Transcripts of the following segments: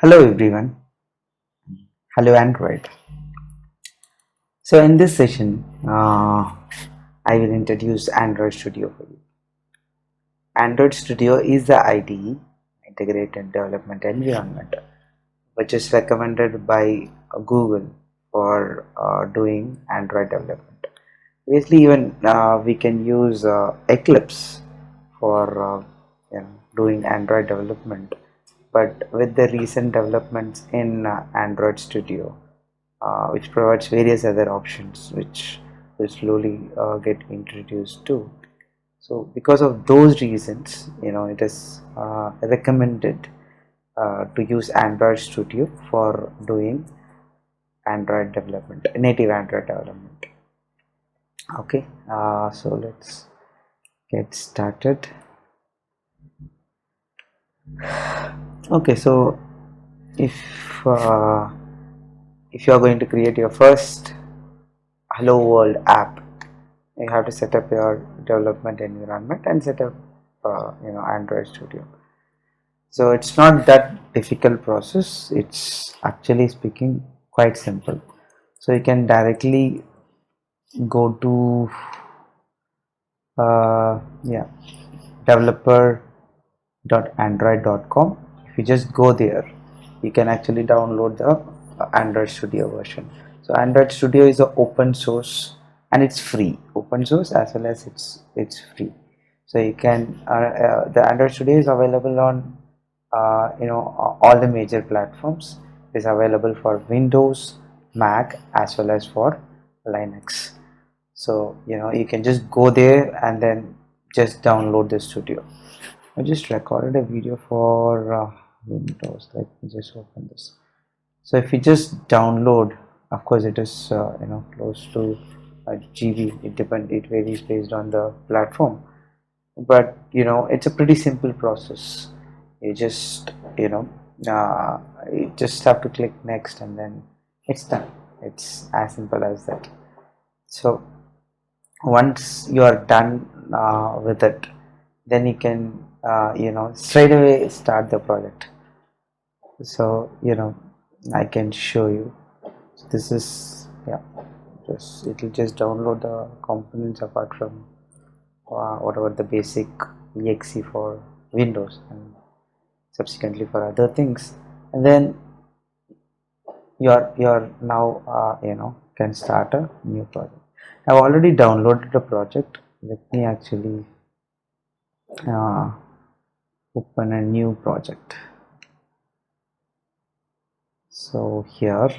Hello everyone. Hello Android. So in this session, I will introduce Android Studio for you. Android Studio is the IDE, Integrated Development Environment, which is recommended by Google for doing Android development. Basically, even we can use Eclipse for doing Android development. But with the recent developments in Android Studio, which provides various other options which will slowly get introduced too. So because of those reasons, it is recommended to use Android Studio for doing Android development, native Android development. Okay, so let's get started. Okay, so if uh, if you are going to create your first Hello World app, you have to set up your development environment and set up Android Studio. So it's not that difficult process. It's actually speaking quite simple. So you can directly go to developer.android.com. If you just go there, you can actually download the Android Studio version. So Android Studio is a open source and it's free, open source as well as it's free. So you can the Android Studio is available on all the major platforms. It is available for Windows, Mac as well as for Linux. So you can just go there and then just download the studio. I just recorded a video for Windows. Let me just open this. So if you just download, of course it is close to a GB. It varies based on the platform, but it's a pretty simple process. You just you just have to click next and then it's done. It's as simple as that. So once you are done with it, then you can straight away start the project. So I can show you. So this is it will just download the components apart from whatever the basic exe for Windows and subsequently for other things, and then you're now can start a new project. I've already downloaded the project. Let me actually open a new project. So here,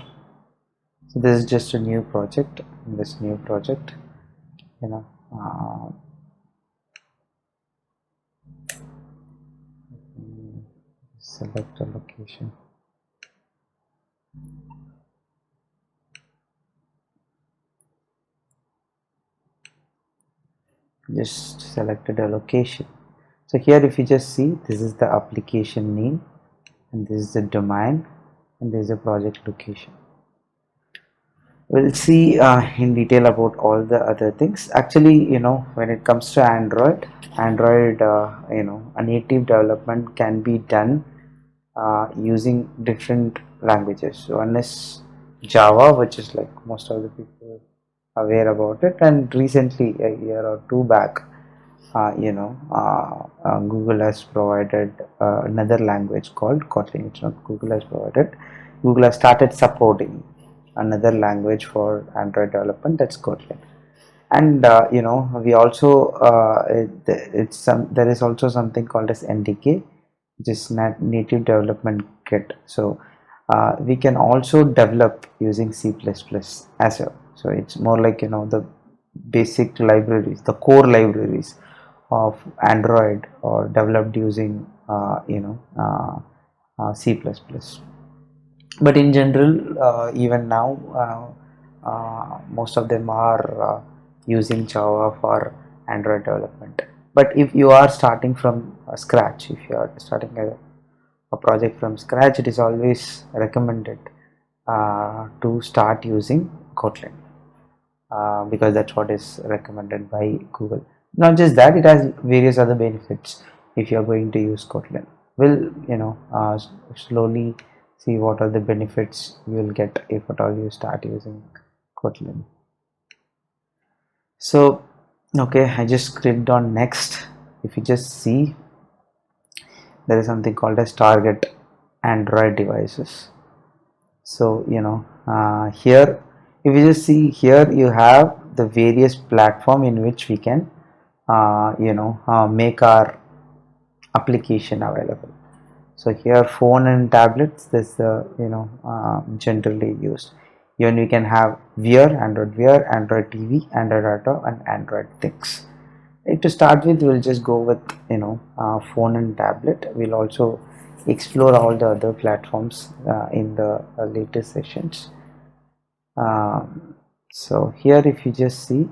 so this is just a new project. In this new project, select a location. Just selected a location. So here if you just see, this is the application name and this is the domain and this is the project location. We'll see in detail about all the other things. Actually, when it comes to Android, a native development can be done using different languages. One is Java, which is like most of the people aware about it, and recently a year or two back Google has provided another language called Kotlin. It's not Google has provided, Google has started supporting another language for Android development, that's Kotlin. And we also there is also something called as NDK, which is native development kit. So we can also develop using C++ as well. So it's more like the basic libraries, the core libraries of Android or developed using C++. But in general, even now most of them are using Java for Android development. But if you are starting from scratch, if you are starting a project from scratch, it is always recommended to start using Kotlin because that's what is recommended by Google. Not just that, it has various other benefits if you are going to use Kotlin. We'll slowly see what are the benefits you will get if at all you start using Kotlin. So okay, I just clicked on next. If you just see, there is something called as target Android devices. So here, if you just see here, you have the various platform in which we can make our application available. So here, phone and tablets, this generally used. Even we can have Wear, Android TV, Android Auto, and Android Things. To start with, we'll just go with phone and tablet. We'll also explore all the other platforms in the later sessions. So here, if you just see,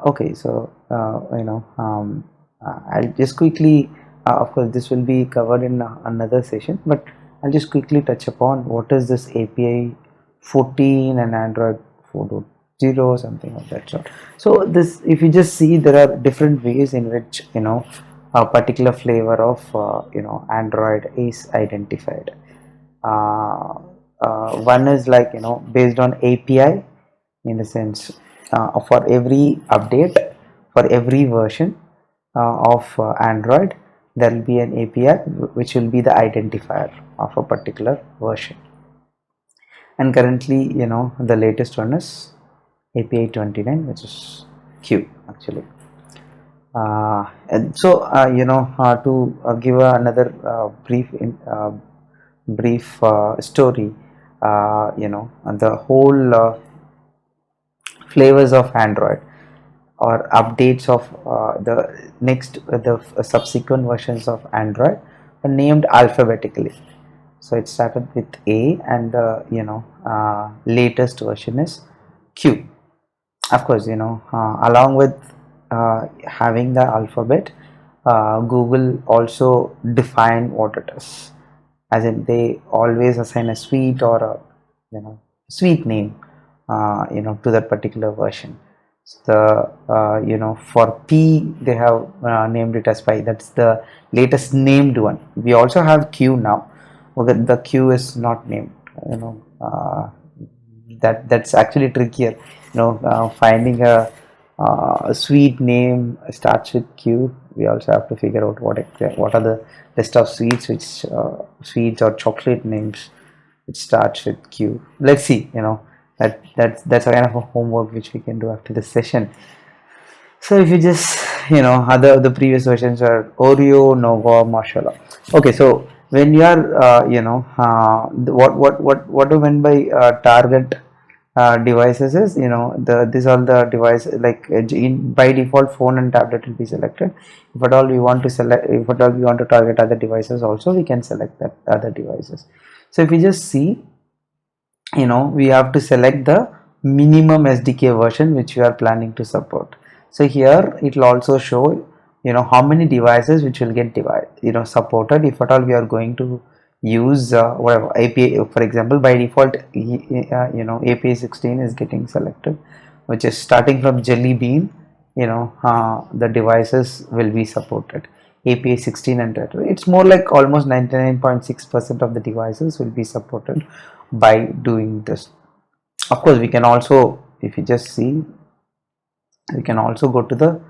okay, so I'll just quickly, of course this will be covered in another session, but I'll just quickly touch upon what is this API 14 and Android 4.0, something of that sort. So this, if you just see, there are different ways in which a particular flavor of Android is identified. One is like based on API, in the sense for every update, for every version of Android, there will be an API which will be the identifier of a particular version. And currently, the latest one is API 29, which is Q actually. And so to give another brief story, the whole flavors of Android or updates of the subsequent versions of Android are named alphabetically. So it started with A, and the latest version is Q. Of course, along with having the alphabet, Google also define what it is, as in they always assign a suite or a suite name to that particular version. So the for P they have named it as Pi. That's the latest named one. We also have Q now. Okay, the Q is not named. That's actually trickier. Finding a sweet name starts with Q. We also have to figure out what are the list of sweets, which sweets or chocolate names which starts with Q. Let's see. That's a kind of a homework which we can do after this session. So if you just other the previous versions are Oreo, Nova, Marshmallow. Okay, so when you are what do meant by target devices is these are the devices, like by default phone and tablet will be selected. If at all we want to target other devices also, we can select that other devices. So if you just see, we have to select the minimum SDK version which we are planning to support. So here it will also show how many devices which will get supported if at all we are going to use whatever API. For example, by default API 16 is getting selected, which is starting from Jelly Bean. The devices will be supported. API 16 and it's more like almost 99.6% of the devices will be supported by doing this. Of course, we can also, if you just see, we can also go to the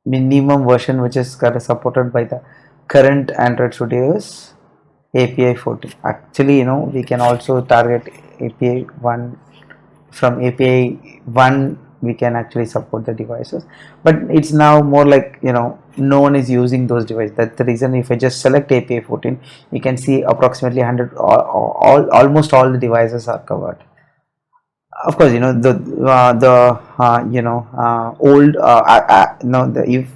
minimum version which is supported by the current Android Studio is API 14. Actually, we can also target API 1. From API 1 we can actually support the devices, but it's now more like no one is using those devices. That's the reason if I just select API 14, you can see approximately 100 almost all the devices are covered. Of course, if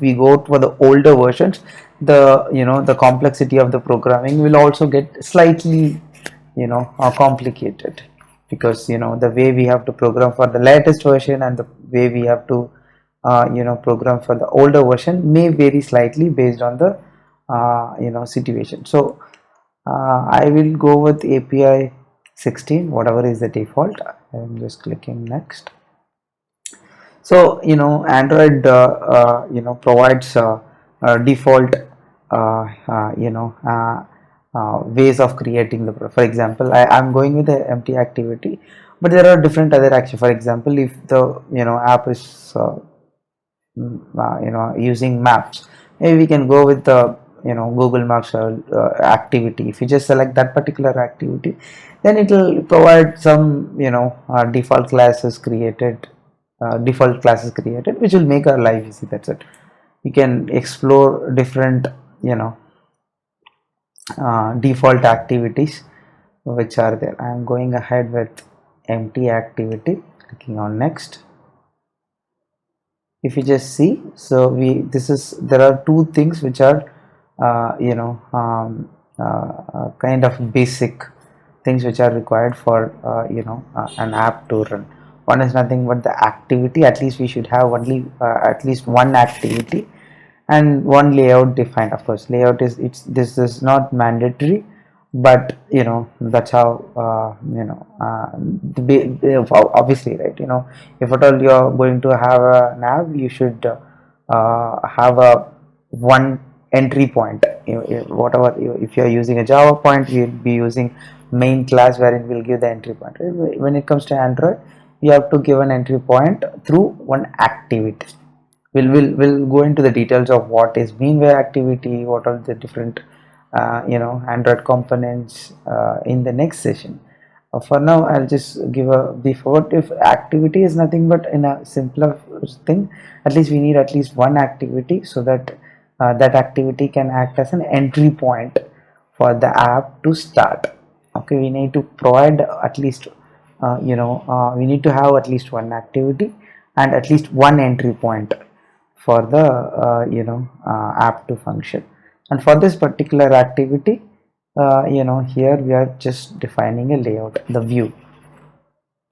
we go for the older versions, the complexity of the programming will also get slightly complicated, because the way we have to program for the latest version and the way we have to program for the older version may vary slightly based on the situation. So I will go with API 16, whatever is the default. I'm just clicking next. So Android provides default ways of creating the for example, I'm going with the empty activity, but there are different other action. For example, if the app is using maps, maybe we can go with the Google Maps activity. If you just select that particular activity, then it will provide some default classes created, which will make our life easy. That's it. You can explore different you know default activities which are there. I am going ahead with empty activity, clicking on next. If you just see, so there are two things which are kind of basic things which are required for an app to run. One is nothing but the activity. At least we should have only at least one activity and one layout defined. Of course, layout is this is not mandatory, but that's how obviously, right? If at all you're going to have an app, you should have a one entry point. Whatever, if you're using a Java point, you'll be using main class wherein we'll give the entry point, right? When it comes to Android, you have to give an entry point through one activity. We'll go into the details of what is mean by activity, what are the different Android components in the next session. For now, I'll just give a before. If activity is nothing but in a simpler thing, at least we need at least one activity, so that that activity can act as an entry point for the app to start. Okay, we need to provide at least we need to have at least one activity and at least one entry point for the app to function. And for this particular activity, here we are just defining a layout, the view.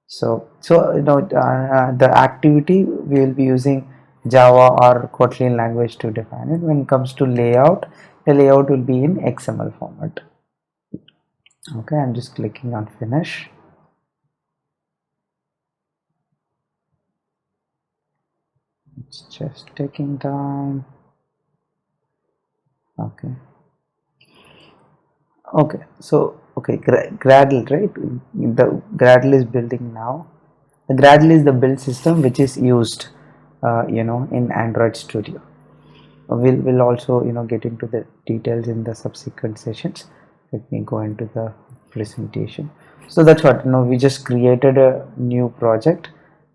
So the activity we will be using Java or Kotlin language to define it. When it comes to layout, the layout will be in XML format. Okay, I'm just clicking on finish. It's just taking time. Okay. So Gradle, right? The Gradle is building now. The Gradle is the build system which is used in Android Studio. We'll also get into the details in the subsequent sessions. Let me go into the presentation. So that's what we just created a new project.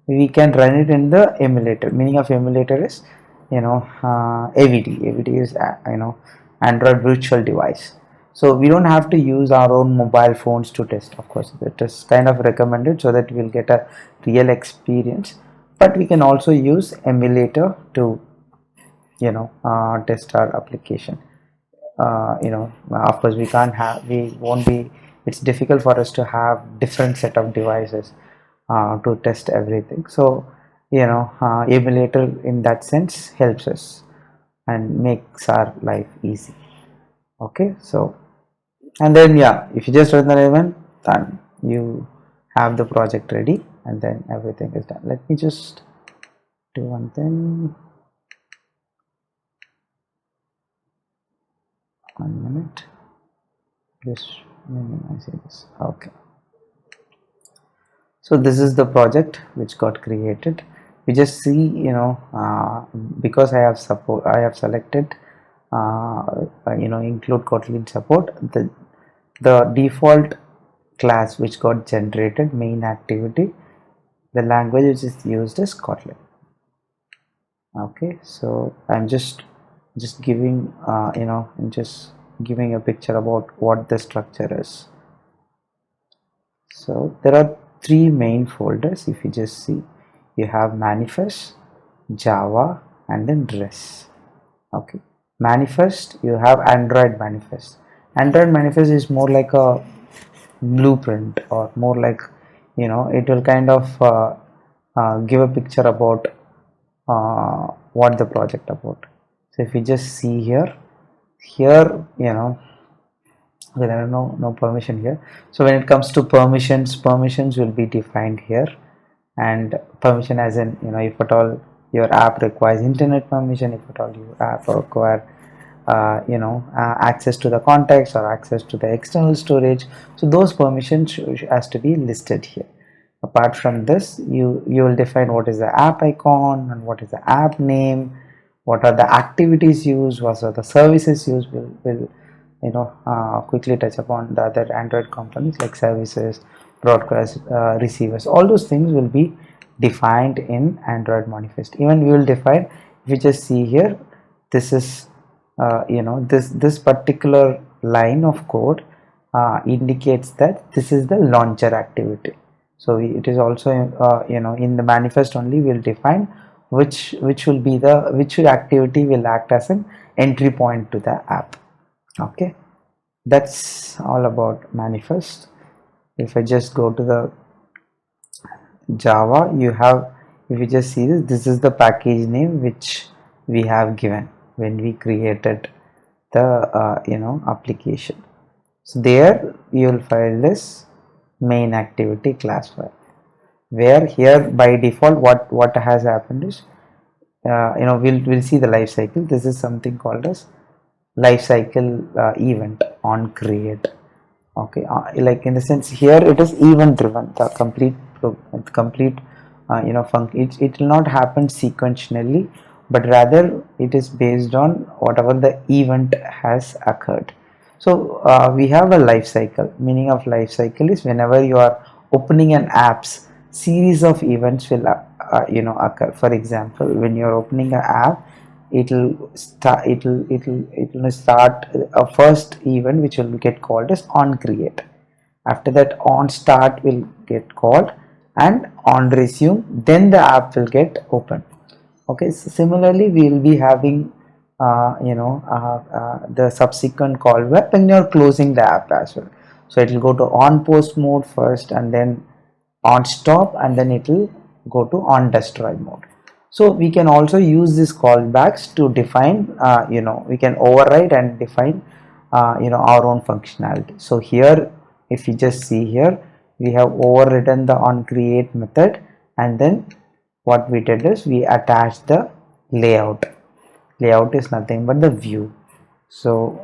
We can run it in the emulator. Meaning of emulator is AVD. AVD is Android virtual device. So we don't have to use our own mobile phones to test. Of course, it is kind of recommended so that we'll get a real experience. But we can also use emulator to test our application. Of course, it's difficult for us to have different set of devices to test everything. So emulator in that sense helps us and makes our life easy. Okay, so and then if you just run the event, then you have the project ready and then everything is done. Let me just do one thing. 1 minute, just minimizing this. Okay, so this is the project which got created. We just see because I have selected include Kotlin support. The default class which got generated, main activity, the language which is used is Kotlin. Okay, so I'm just giving just giving a picture about what the structure is. So there are 3 main folders. If you just see, you have manifest, Java, and then res. Okay, manifest, you have Android manifest. Android manifest is more like a blueprint, or more like it will kind of give a picture about what the project about. So if you just see here there are no permission here. So when it comes to permissions will be defined here, and permission as in if at all your app requires internet permission, if at all your app require access to the context or access to the external storage. So those permissions has to be listed here. Apart from this, you will define what is the app icon and what is the app name, what are the activities used, what are the services used. Will quickly touch upon the other Android components like services, broadcast, receivers. All those things will be defined in Android manifest. Even we will define, if you just see here, this is this particular line of code indicates that this is the launcher activity. So it is also in the manifest only we'll define which will be which activity will act as an entry point to the app. Okay, that's all about manifest. If I just go to the Java, you have, if you just see this is the package name which we have given when we created the application. So there you will find this main activity class file, where here by default what has happened is we'll see the life cycle. This is something called as life cycle event on create. Okay, like in the sense here it is event driven. The complete it will not happen sequentially, but rather it is based on whatever the event has occurred. So we have a life cycle. Meaning of life cycle is whenever you are opening an app's, series of events will occur. For example, when you are opening an app, it will start a first event which will get called as on create. After that, on start will get called, and on resume, then the app will get open. Okay, so similarly we will be having the subsequent call when you are closing the app as well. So it will go to on post mode first, and then on stop, and then it will go to on destroy mode. So we can also use these callbacks to define we can override and define our own functionality. So here if you just see here, we have overridden the on create method, and then what we did is we attached the layout. Layout is nothing but the view. So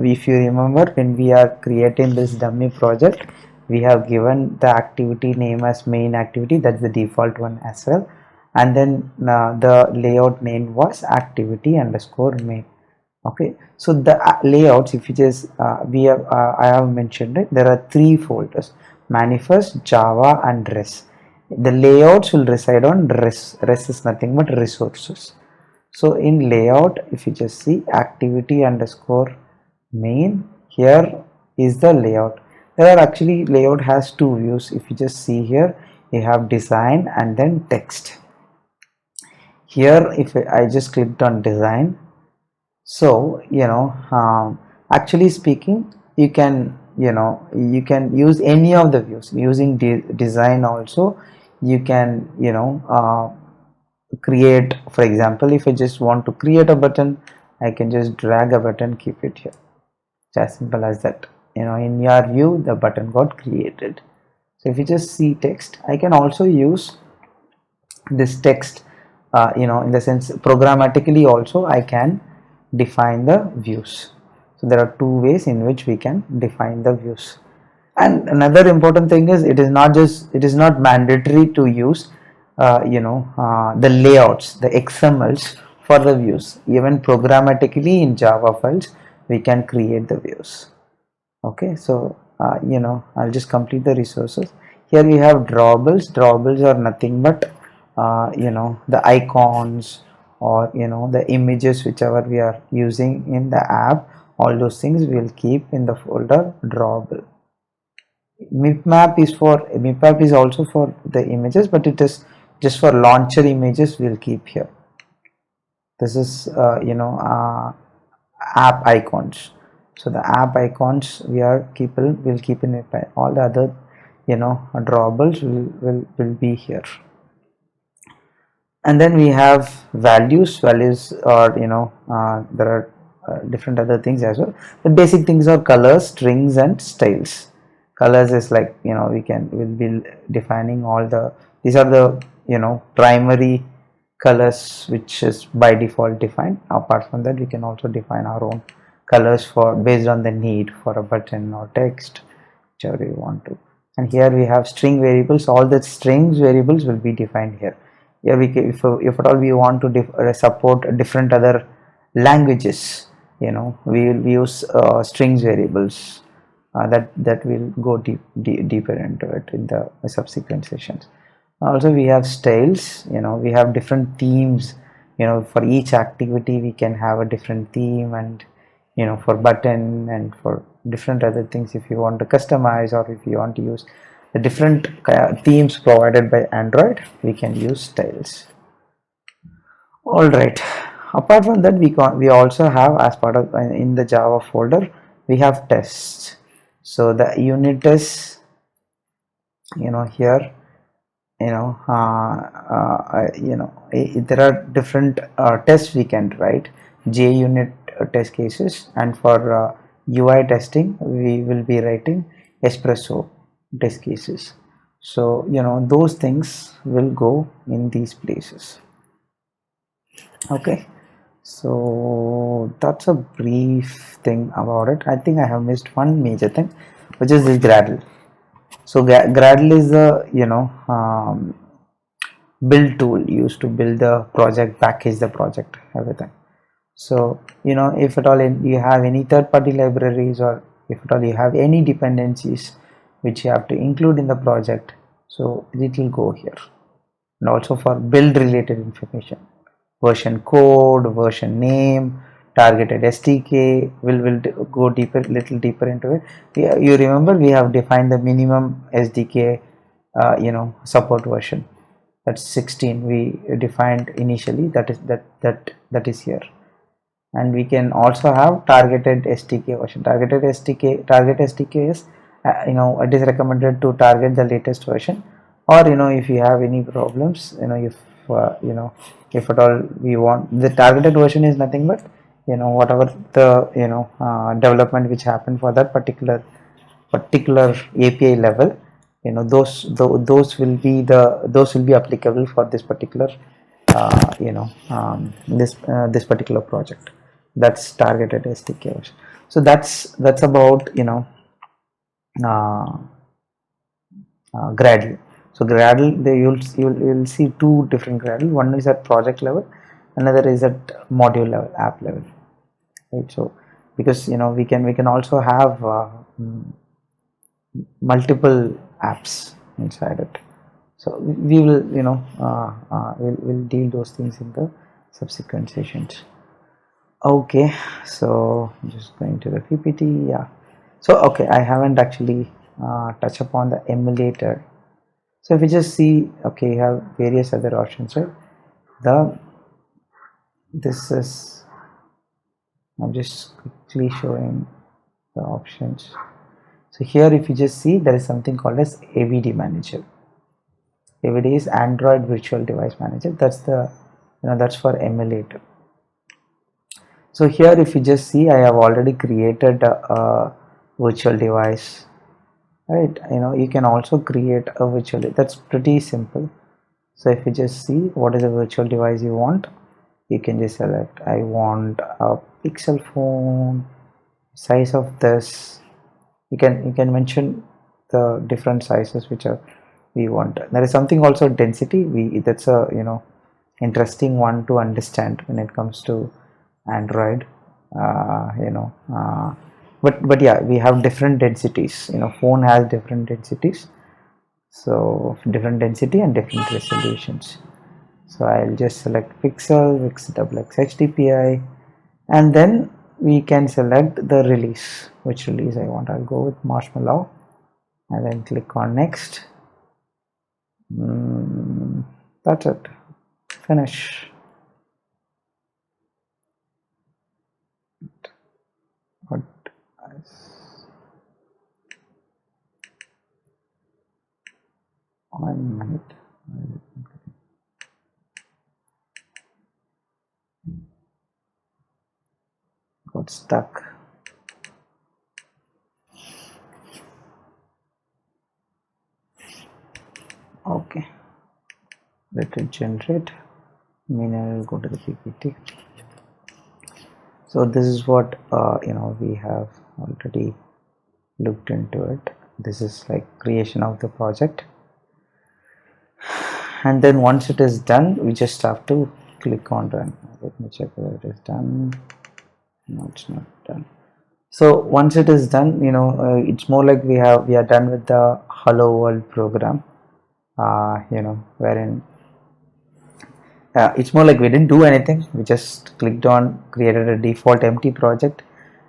if you remember, when we are creating this dummy project, we have given the activity name as main activity. That's the default one as well, and then the layout name was activity underscore main. Okay, so the layouts, if you just I have mentioned it, there are 3 folders: manifest, Java, and res. The layouts will reside on res. Res is nothing but resources. So in layout, if you just see activity underscore main, here is the layout. There are actually, layout has 2 views. If you just see here, you have design and then text. Here if I just clicked on design, so actually speaking, you can use any of the views. Using design also you can create. For example, if I just want to create a button, I can just drag a button, keep it here. It's as simple as that. In your view, the button got created. So if you just see text, I can also use this text in the sense programmatically also I can define the views. So there are 2 ways in which we can define the views. And another important thing is, it is not mandatory to use the layouts, the XMLs for the views. Even programmatically in Java files we can create the views. Okay, so I'll just complete the resources. Here we have drawables. Drawables are nothing but the icons, or the images whichever we are using in the app. All those things we'll keep in the folder drawable. Mipmap is also for the images, but it is just for launcher images. We'll keep here. This is app icons. So the app icons we'll keep in Mipmap. All the other drawables will be here. And then we have values. Values are there are different other things as well. The basic things are colors, strings, and styles. Colors is like we'll be defining all the, these are the primary colors which is by default defined. Apart from that, we can also define our own colors for based on the need for a button or text, whichever you want to. And here we have string variables. All the strings variables will be defined here. Here we can, if at all we want to support different other languages, we will use strings variables. That will go deeper into it in the subsequent sessions. Also, we have styles. We have different themes. For each activity we can have a different theme, and for button and for different other things, if you want to customize or if you want to use the different themes provided by Android, we can use styles. All right, apart from that, we also have, as part of in the Java folder, we have tests. So the unit tests, here, there are different tests we can write. JUnit test cases, and for UI testing we will be writing espresso test cases. So those things will go in these places. Okay, so that's a brief thing about it. I think I have missed one major thing, which is this Gradle. So Gradle is a build tool used to build the project, package the project, everything. So if at all you have any third-party libraries, or if at all you have any dependencies which you have to include in the project, so it will go here. And also for build related information, version code, version name, targeted SDK, will go little deeper into it. You remember we have defined the minimum SDK support version. That's 16 we defined initially. That is here. And we can also have targeted SDK version. Target SDK is it is recommended to target the latest version, or if you have any problems, if at all we want, the targeted version is nothing but whatever the development which happened for that particular API level, those will be applicable for this particular this particular project. That's targeted SDK. So that's about uh, Gradle. So Gradle, you'll see two different Gradle. One is at project level, another is at module level, app level. Right. So because we can also have multiple apps inside it. So we will we'll deal those things in the subsequent sessions. Okay, so just going to the PPT. Yeah, so okay, I haven't actually touched upon the emulator. So if you just see, okay, you have various other options, right? This is, I'm just quickly showing the options. So here if you just see, there is something called as AVD manager. AVD is Android Virtual Device Manager. That's the that's for emulator. So here if you just see, I have already created a virtual device, right? You can also create a virtual, that's pretty simple. So if you just see what is a virtual device you want, you can just select, I want a Pixel phone, size of this. You can mention the different sizes which are we want. There is something also density. That's a interesting one to understand when it comes to Android. But yeah, we have different densities. Phone has different densities. So different density and different resolutions. So I'll just select pixel, XXX HDPI, and then we can select the release, which release I want. I'll go with Marshmallow and then click on next. That's it. Finish. What? 1 minute. Got stuck. Okay, let it generate. mean, I will go to the PPT. So this is what we have already looked into it. This is like creation of the project, and then once it is done, we just have to click on run. Let me check whether it is done. No, it's not done. So once it is done, it's more like we are done with the hello world program, wherein it's more like we didn't do anything. We just clicked on, created a default empty project,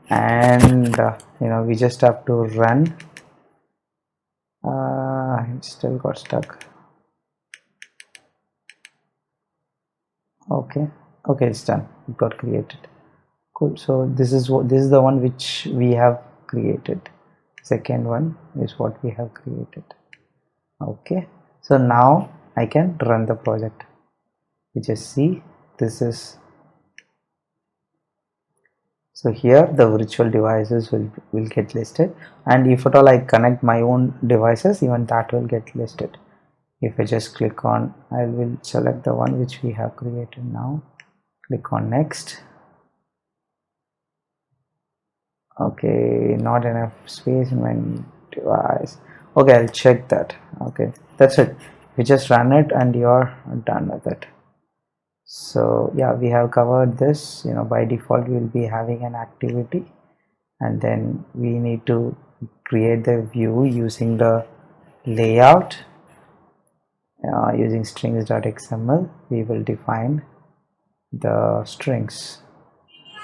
and we just have to run. It still got stuck. Okay, it's done. It got created. Cool. So this is the one which we have created. Second one is what we have created. Okay, so now I can run the project. You just see this is, so here the virtual devices will get listed, and if at all I connect my own devices, even that will get listed. If I just click on, I will select the one which we have created now, click on next. Okay, not enough space in my device. Okay, I'll check that. Okay, that's it. We just run it and you're done with it. So yeah, we have covered this. By default we'll be having an activity, and then we need to create the view using the layout. Using strings.xml, we will define the strings.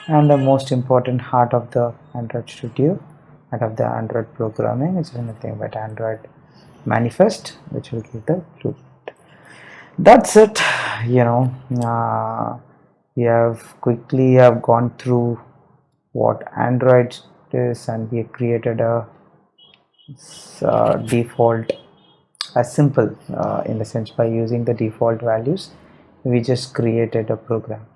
And the most important heart of the Android Studio, out of the Android programming, which is nothing but Android manifest, which will give the blueprint. That's it. We have quickly gone through what Android is, and we have created a default, as simple in the sense, by using the default values we just created a program.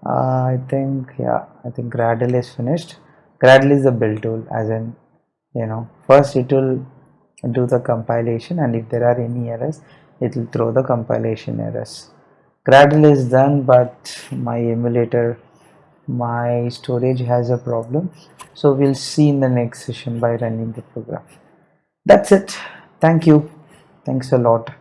I think Gradle is finished. Gradle is a build tool, as in first it will do the compilation, and if there are any errors it will throw the compilation errors. Gradle is done, but my emulator, my storage has a problem, so we'll see in the next session by running the program. That's it. Thank you. Thanks a lot.